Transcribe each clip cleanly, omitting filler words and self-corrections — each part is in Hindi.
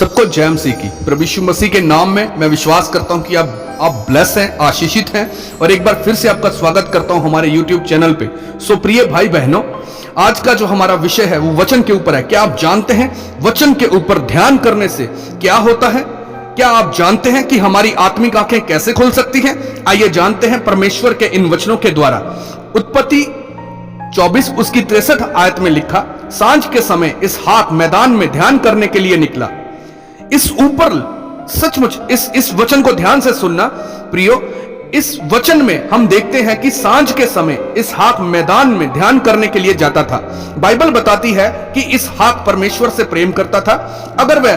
सबको जय मसीह की। प्रभु यीशु मसीह के नाम में मैं विश्वास करता हूं कि आप ब्लेस हैं, आशीषित हैं। और एक बार फिर से आपका स्वागत करता हूं हमारे YouTube चैनल पे। सो प्रिय भाई बहनों, आज का जो हमारा विषय है वो वचन के ऊपर है। क्या आप जानते हैं वचन के ऊपर ध्यान करने से क्या होता है? क्या आप जानते हैं कि हमारी आत्मिक आंखें कैसे खुल सकती हैं? आइए जानते हैं परमेश्वर के इन वचनों के द्वारा। उत्पत्ति 24 उसकी 63 आयत में लिखा, सांझ के समय इसहाक मैदान में ध्यान करने के लिए निकला। इस ऊपर सचमुच इस वचन को ध्यान से सुनना प्रियो। इस वचन में हम देखते हैं कि सांझ के समय इसहाक मैदान में ध्यान करने के लिए जाता था। बाइबल बताती है कि इसहाक परमेश्वर से प्रेम करता था। अगर वह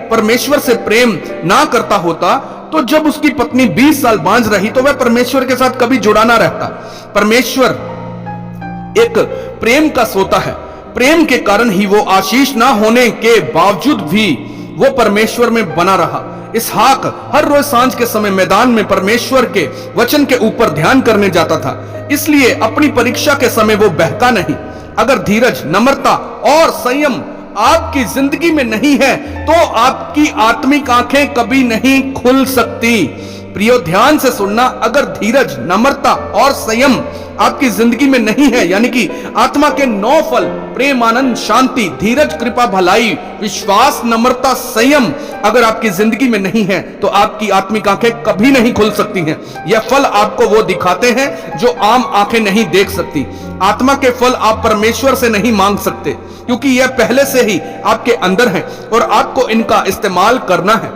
परमेश्वर से प्रेम ना करता होता तो जब उसकी पत्नी 20 साल बांझ रही तो वह परमेश्वर के साथ कभी जुड़ा ना रहता। परमेश्वर एक प्रेम का सोता है। प्रेम के कारण ही वो आशीष ना होने के बावजूद भी वो परमेश्वर में बना रहा। इसहाक हर रोज सांझ के समय मैदान में परमेश्वर के वचन के ऊपर ध्यान करने जाता था। इसलिए अपनी परीक्षा के समय वो बहका नहीं। अगर धीरज, नम्रता और संयम आपकी जिंदगी में नहीं है तो आपकी आत्मिक आंखें कभी नहीं खुल सकती। प्रियो, ध्यान से सुनना। अगर धीरज, नम्रता और संयम आपकी जिंदगी में नहीं है, यानी कि आत्मा के 9 फल प्रेम, आनंद, शांति, धीरज, कृपा, भलाई, विश्वास, नम्रता, संयम अगर आपकी जिंदगी में नहीं है तो आपकी आत्मिक आंखें कभी नहीं खुल सकती हैं। यह फल आपको वो दिखाते हैं जो आम आंखें नहीं देख सकती। आत्मा के फल आप परमेश्वर से नहीं मांग सकते क्योंकि यह पहले से ही आपके अंदर है और आपको इनका इस्तेमाल करना है।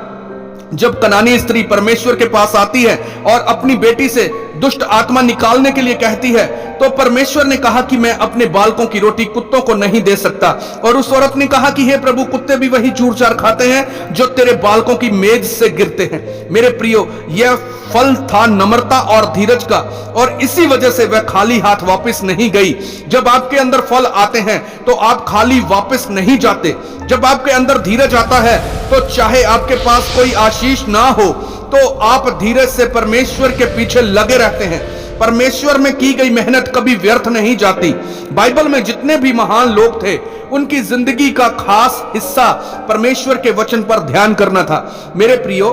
जब कनानी स्त्री परमेश्वर के पास आती है और अपनी बेटी से दुष्ट आत्मा निकालने के लिए कहती है तो परमेश्वर ने कहा कि मैं अपने बालकों की रोटी कुत्तों को नहीं दे सकता। और उस औरत ने कहा कि हे प्रभु, कुत्ते भी वही चूर चार खाते हैं जो तेरे बालकों की मेज से गिरते हैं। मेरे प्रियो, यह फल था नम्रता और धीरज का, और इसी वजह से वह खाली हाथ वापस नहीं गई। जब आपके अंदर फल आते हैं तो आप खाली वापस नहीं जाते। जब आपके अंदर धीरज आता है तो चाहे आपके पास कोई आशीष ना हो तो आप धीरज से परमेश्वर के पीछे लगे रहते हैं। परमेश्वर में की गई मेहनत कभी व्यर्थ नहीं जाती। बाइबल में जितने भी महान लोग थे उनकी जिंदगी का खास हिस्सा परमेश्वर के वचन पर ध्यान करना था। मेरे प्रियो,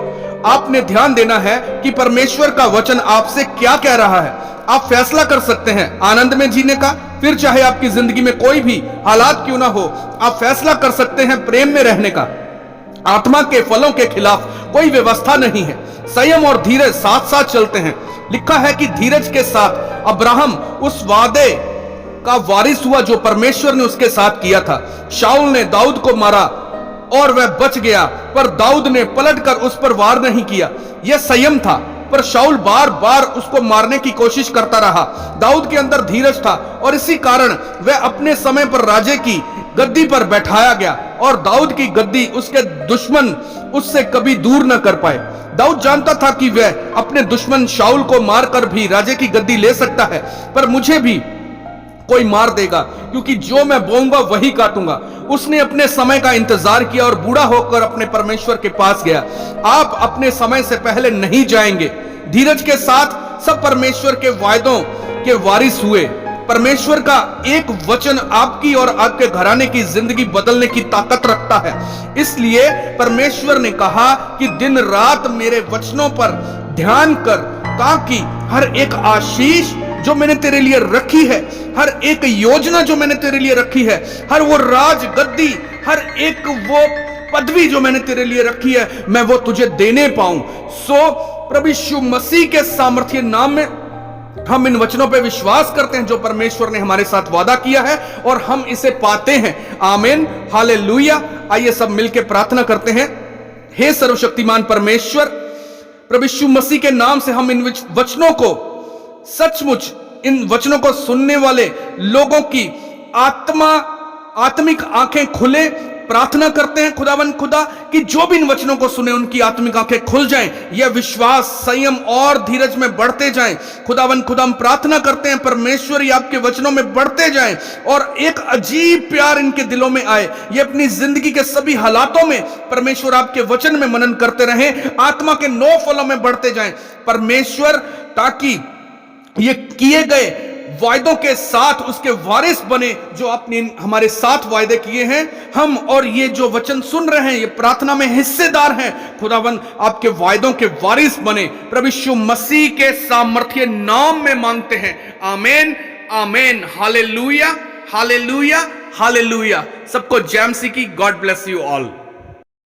आपने ध्यान देना है कि परमेश्वर का वचन आपसे क्या कह रहा है। आप फैसला कर सकते हैं आनंद में जीने का, फिर चाहे आपकी जिंदगी में कोई भी हालात क्यों ना हो। आप फैसला कर सकते हैं प्रेम में रहने का। आत्मा के फलों के खिलाफ कोई व्यवस्था नहीं है। संयम और धीरज साथ साथ चलते हैं। लिखा है कि धीरज के साथ अब्राहम उस वादे का वारिस हुआ जो परमेश्वर ने उसके साथ किया था। शाऊल ने दाऊद को मारा और वह बच गया, पर दाऊद ने पलटकर उस पर वार नहीं किया। यह संयम था, पर शाऊल बार बार उसको मारने की कोशिश करता रहा। दाऊद के अंदर धीरज था और इसी कारण वह अपने समय पर राजे की गद्दी पर बैठाया गया और दाऊद की गद्दी उसके दुश्मन उससे कभी दूर न कर पाए। दाऊद जानता था कि वह अपने दुश्मन शाऊल को मारकर भी राजे की गद्दी ले सकता है, पर मुझे भी कोई मार देगा क्योंकि जो मैं बोऊंगा वही काटूंगा। उसने अपने समय का इंतजार किया और बूढ़ा होकर अपने परमेश्वर के पास गया। आप अपने समय से पहले नहीं जाएंगे। धीरज के साथ सब परमेश्वर के वायदों के वारिस हुए। परमेश्वर का एक वचन आपकी और आपके घराने की जिंदगी बदलने की ताकत रखता है। इसलिए परमेश्वर ने कहा कि दिन रात मेरे वचनों पर ध्यान कर, ताकि हर एक आशीष जो मैंने तेरे लिए रखी है, हर एक योजना जो मैंने तेरे लिए रखी है, हर वो राज गद्दी, हर एक वो पदवी जो मैंने तेरे लिए रखी है, मैं वो तुझे देने पाऊं। सो प्रभु यीशु मसीह के सामर्थ्य नाम में हम इन वचनों पे विश्वास करते हैं जो परमेश्वर ने हमारे साथ वादा किया है और हम इसे पाते हैं। आमीन, हालेलुया। आइए सब मिलकर प्रार्थना करते हैं। हे सर्वशक्तिमान परमेश्वर, प्रभु यीशु मसीह के नाम से हम इन वचनों को सचमुच, इन वचनों को सुनने वाले लोगों की आत्मिक आंखें खुले। प्रार्थना करते हैं खुदावन खुदा कि जो भी इन वचनों को सुने उनकी आत्मिक आंखें खुल जाएं, यह विश्वास, संयम और धीरज में बढ़ते जाएं। खुदावन खुदा, हम प्रार्थना करते हैं परमेश्वर ये आपके वचनों में बढ़ते जाएं और एक अजीब प्यार इनके दिलों में आए। ये अपनी जिंदगी के सभी हालातों में परमेश्वर आपके वचन में मनन करते रहें, आत्मा के 9 फलों में बढ़ते जाएं परमेश्वर, ताकि ये किए गए वायदों के साथ उसके वारिस बने, जो आपने हमारे साथ वायदे किए हैं। हम और ये जो वचन सुन रहे हैं, ये प्रार्थना में हिस्सेदार हैं। खुदावन आपके वायदों के वारिस बने, प्रभु यीशु मसीह के सामर्थ्य नाम में मांगते हैं। आमीन, आमीन, हालेलुया, हालेलुया, हालेलुया। सबको जय मसीह की। God bless you all.